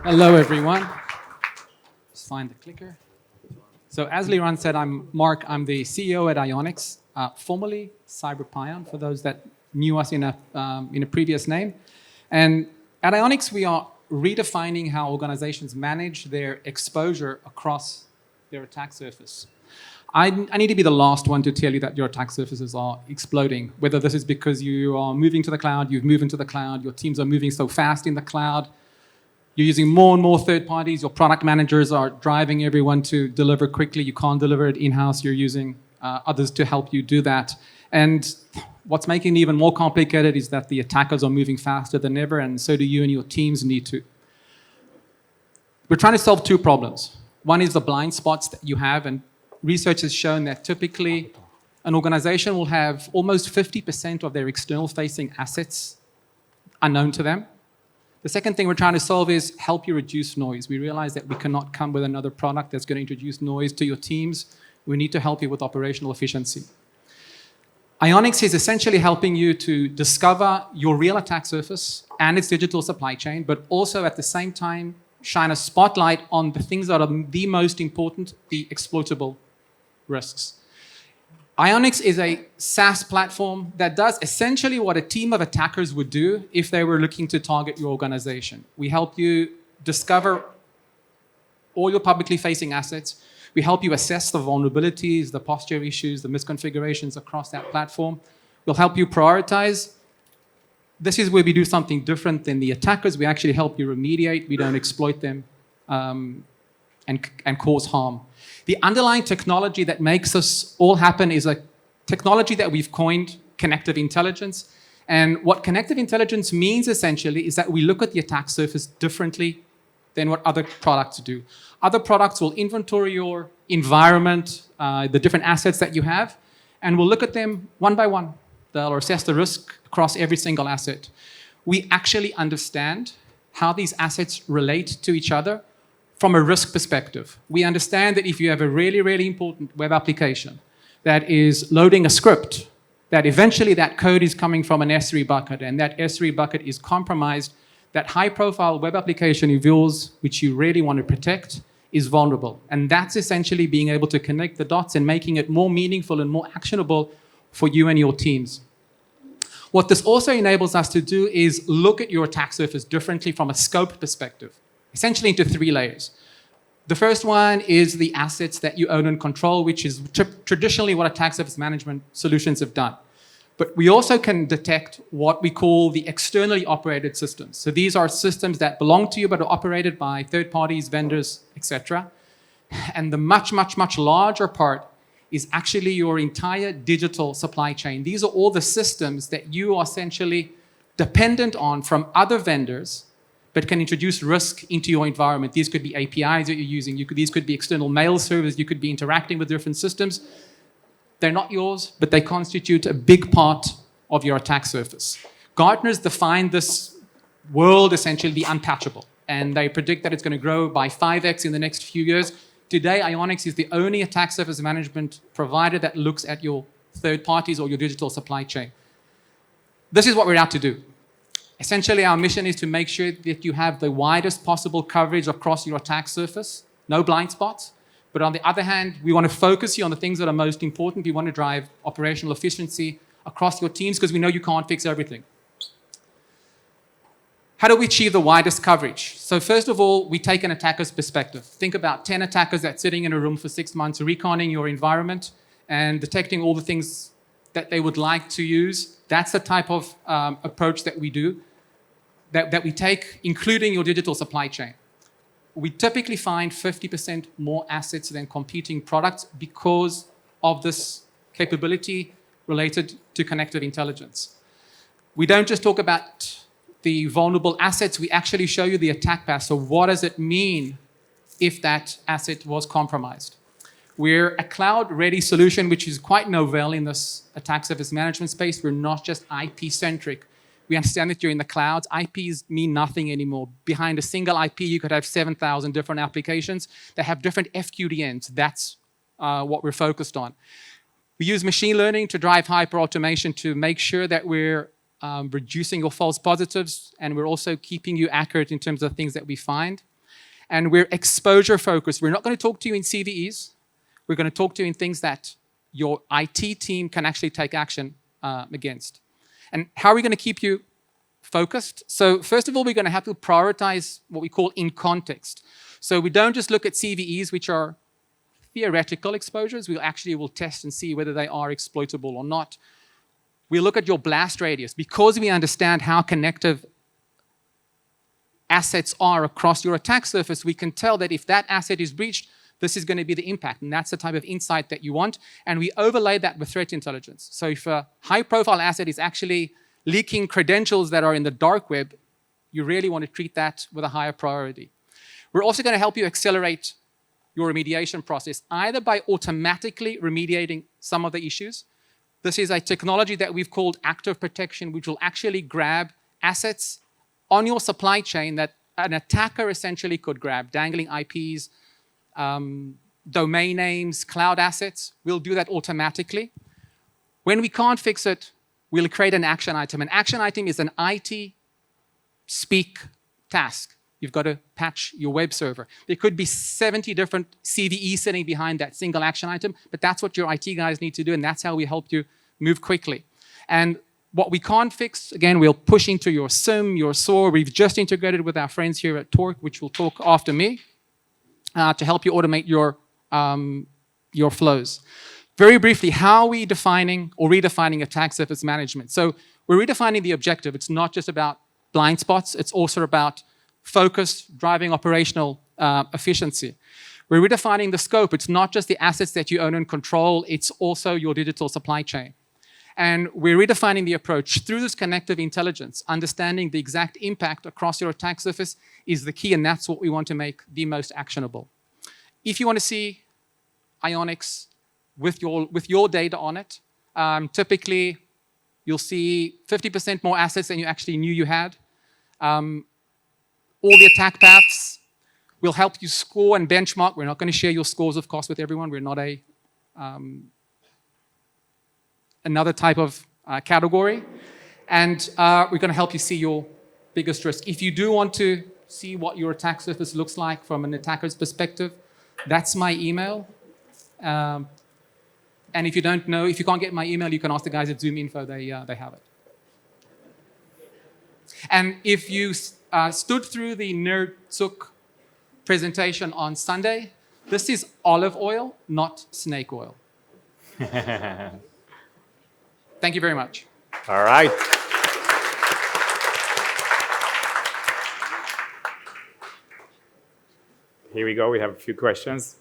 Hello, everyone. Just find the clicker. So as Liran said, I'm Mark. I'm the CEO at Ionics, formerly CyberPion, for those that knew us in a previous name. And at Ionics, we are redefining how organizations manage their exposure across their attack surface. I need to be the last one to tell you that your attack surfaces are exploding, whether this is because you are moving to the cloud, you've moved into the cloud, your teams are moving so fast in the cloud, you're using more and more third parties, your product managers are driving everyone to deliver quickly, you can't deliver it in-house, you're using others to help you do that. And what's making it even more complicated is that the attackers are moving faster than ever, and so do you and your teams need to. We're trying to solve two problems. One is the blind spots that you have, and research has shown that typically an organization will have almost 50% of their external-facing assets unknown to them. The second thing we're trying to solve is help you reduce noise. We realize that we cannot come with another product that's going to introduce noise to your teams. We need to help you with operational efficiency. Ionics is essentially helping you to discover your real attack surface and its digital supply chain, but also at the same time shine a spotlight on the things that are the most important, the exploitable risks. Ionics is a SaaS platform that does essentially what a team of attackers would do if they were looking to target your organization. We help you discover all your publicly facing assets. We help you assess the vulnerabilities, the posture issues, the misconfigurations across that platform. We'll help you prioritize. This is where we do something different than the attackers. We actually help you remediate. We don't exploit them and cause harm. The underlying technology that makes this all happen is a technology that we've coined connective intelligence. And what connective intelligence means essentially is that we look at the attack surface differently than what other products do. Other products will inventory your environment, the different assets that you have, and we'll look at them one by one. They'll assess the risk across every single asset. We actually understand how these assets relate to each other from a risk perspective. We understand that if you have a really, really important web application that is loading a script, that eventually that code is coming from an S3 bucket, and that S3 bucket is compromised, that high-profile web application of yours, which you really want to protect, is vulnerable. And that's essentially being able to connect the dots and making it more meaningful and more actionable for you and your teams. What this also enables us to do is look at your attack surface differently from a scope perspective, essentially into three layers. The first one is the assets that you own and control, which is traditionally what attack surface management solutions have done. But we also can detect what we call the externally operated systems. So these are systems that belong to you but are operated by third parties, vendors, etc. And the much, much, much larger part is actually your entire digital supply chain. These are all the systems that you are essentially dependent on from other vendors but can introduce risk into your environment. These could be APIs that you're using. These could be external mail servers. You could be interacting with different systems. They're not yours, but they constitute a big part of your attack surface. Gartners define this world essentially the untouchable, and they predict that it's going to grow by 5x in the next few years. Today, Ionics is the only attack surface management provider that looks at your third parties or your digital supply chain. This is what we're out to do. Essentially, our mission is to make sure that you have the widest possible coverage across your attack surface, no blind spots. But on the other hand, we want to focus you on the things that are most important. We want to drive operational efficiency across your teams because we know you can't fix everything. How do we achieve the widest coverage? So first of all, we take an attacker's perspective. Think about 10 attackers that's sitting in a room for 6 months, reconning your environment and detecting all the things that they would like to use. That's the type of approach that we do, that we take, including your digital supply chain. We typically find 50% more assets than competing products because of this capability related to connective intelligence. We don't just talk about the vulnerable assets, we actually show you the attack path. So what does it mean if that asset was compromised? We're a cloud-ready solution, which is quite novel in this attack surface management space. We're not just IP-centric. We understand that you're in the clouds. IPs mean nothing anymore. Behind a single IP, you could have 7,000 different applications that have different FQDNs. That's what we're focused on. We use machine learning to drive hyper-automation to make sure that we're reducing your false positives, and we're also keeping you accurate in terms of things that we find. And we're exposure focused. We're not going to talk to you in CVEs. We're going to talk to you in things that your IT team can actually take action against. And how are we going to keep you focused? So first of all, we're going to have to prioritize what we call in context. So we don't just look at CVEs, which are theoretical exposures. We actually will test and see whether they are exploitable or not. We look at your blast radius. Because we understand how connective assets are across your attack surface, we can tell that if that asset is breached, this is going to be the impact. And that's the type of insight that you want. And we overlay that with threat intelligence. So if a high-profile asset is actually leaking credentials that are in the dark web, you really want to treat that with a higher priority. We're also going to help you accelerate your remediation process, either by automatically remediating some of the issues. This is a technology that we've called active protection, which will actually grab assets on your supply chain that an attacker essentially could grab, dangling IPs, domain names, cloud assets. We'll do that automatically. When we can't fix it, we'll create an action item. An action item is an IT speak task. You've got to patch your web server. There could be 70 different CVEs sitting behind that single action item, but that's what your IT guys need to do, and that's how we help you move quickly. And what we can't fix, again, we'll push into your SIM, your SOAR. We've just integrated with our friends here at Torque, which will talk after me, to help you automate your flows. Very briefly, how are we defining or redefining attack surface management? So we're redefining the objective. It's not just about blind spots. It's also about focus, driving operational efficiency. We're redefining the scope. It's not just the assets that you own and control. It's also your digital supply chain. And we're redefining the approach. Through this connective intelligence, understanding the exact impact across your attack surface is the key, and that's what we want to make the most actionable. If you want to see Ionics with your data on it, typically you'll see 50% more assets than you actually knew you had. All the attack paths will help you score and benchmark. We're not going to share your scores, of course, with everyone. We're not another type of category. And we're going to help you see your biggest risk. If you do want to see what your attack surface looks like from an attacker's perspective, that's my email. And if you don't know, if you can't get my email, you can ask the guys at Zoom Info. They have it. And if you stood through the Nerd Zook presentation on Sunday, this is olive oil, not snake oil. Thank you very much. All right. Here we go. We have a few questions.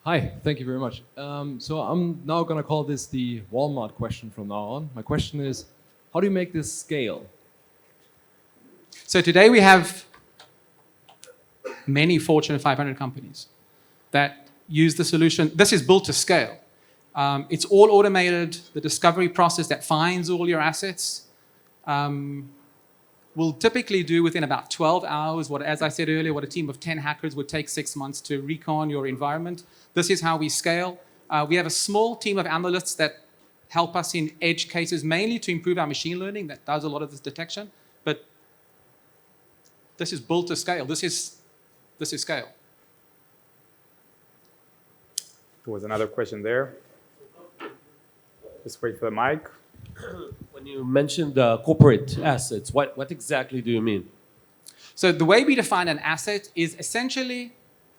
Hi, thank you very much. So I'm now going to call this the Walmart question from now on. My question is, how do you make this scale? So today we have many Fortune 500 companies that use the solution. This is built to scale. It's all automated. The discovery process that finds all your assets will typically do within about 12 hours, what, as I said earlier, what a team of 10 hackers would take 6 months to recon your environment. This is how we scale. We have a small team of analysts that help us in edge cases, mainly to improve our machine learning that does a lot of this detection. But this is built to scale. This is scale. There was another question there. Just wait for the mic. When you mentioned corporate assets, what exactly do you mean? So the way we define an asset is essentially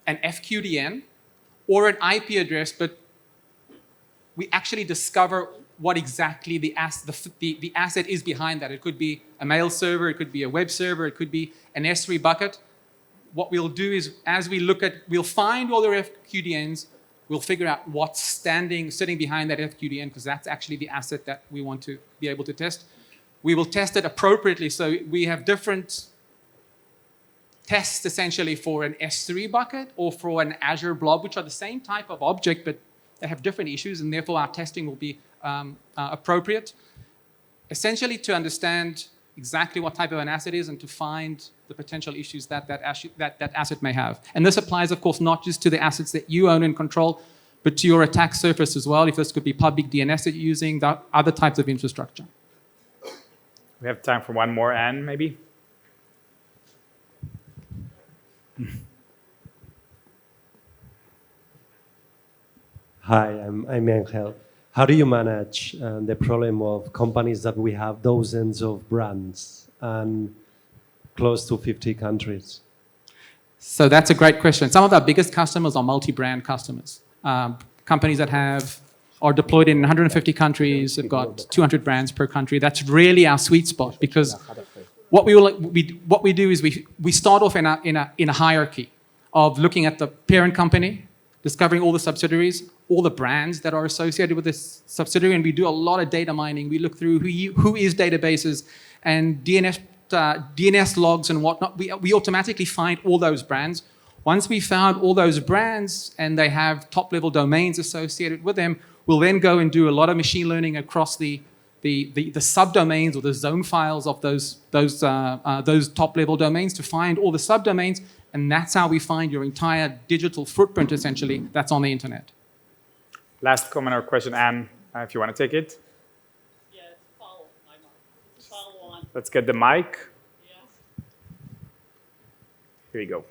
an FQDN or an IP address, but we actually discover what exactly the asset is behind that. It could be a mail server, it could be a web server, it could be an S3 bucket. What we'll do is, as we look at, we'll find all the FQDNs, we'll figure out what's sitting behind that FQDN, because that's actually the asset that we want to be able to test. We will test it appropriately. So we have different tests essentially for an S3 bucket or for an Azure blob, which are the same type of object, but they have different issues, and therefore our testing will be appropriate. Essentially to understand exactly what type of an asset is and to find the potential issues that asset may have. And this applies, of course, not just to the assets that you own and control, but to your attack surface as well, if this could be public DNS that you're using, other types of infrastructure. We have time for one more, Anne, maybe? Hi, I'm Angel. How do you manage the problem of companies that we have dozens of brands and close to 50 countries? So that's a great question. Some of our biggest customers are multi-brand customers. Companies that are deployed in 150 countries, have got 200 brands per country. That's really our sweet spot, because what we do is we start off in a hierarchy of looking at the parent company, discovering all the subsidiaries, all the brands that are associated with this subsidiary, and we do a lot of data mining. We look through who is databases and DNS logs and whatnot. We automatically find all those brands. Once we found all those brands and they have top-level domains associated with them, we'll then go and do a lot of machine learning across the subdomains or the zone files of those top-level domains to find all the subdomains, and that's how we find your entire digital footprint, essentially, that's on the internet. Last comment or question, Anne, if you want to take it. Yeah, it's a follow. It's a follow on. Let's get the mic. Yes. Here you go.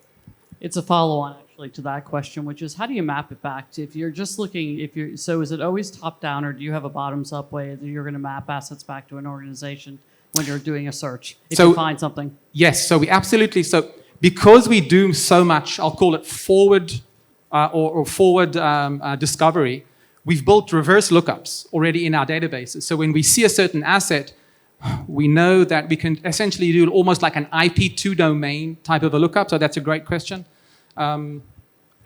It's a follow on actually to that question, which is how do you map it back to if you're just looking, so is it always top down, or do you have a bottoms up way that you're going to map assets back to an organization when you're doing a search if you find something? Yes, so we absolutely, so because we do so much, I'll call it forward forward discovery, we've built reverse lookups already in our databases. So when we see a certain asset, we know that we can essentially do almost like an IP2 domain type of a lookup. So that's a great question.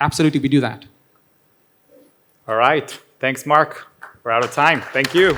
Absolutely, we do that. All right. Thanks, Mark. We're out of time. Thank you.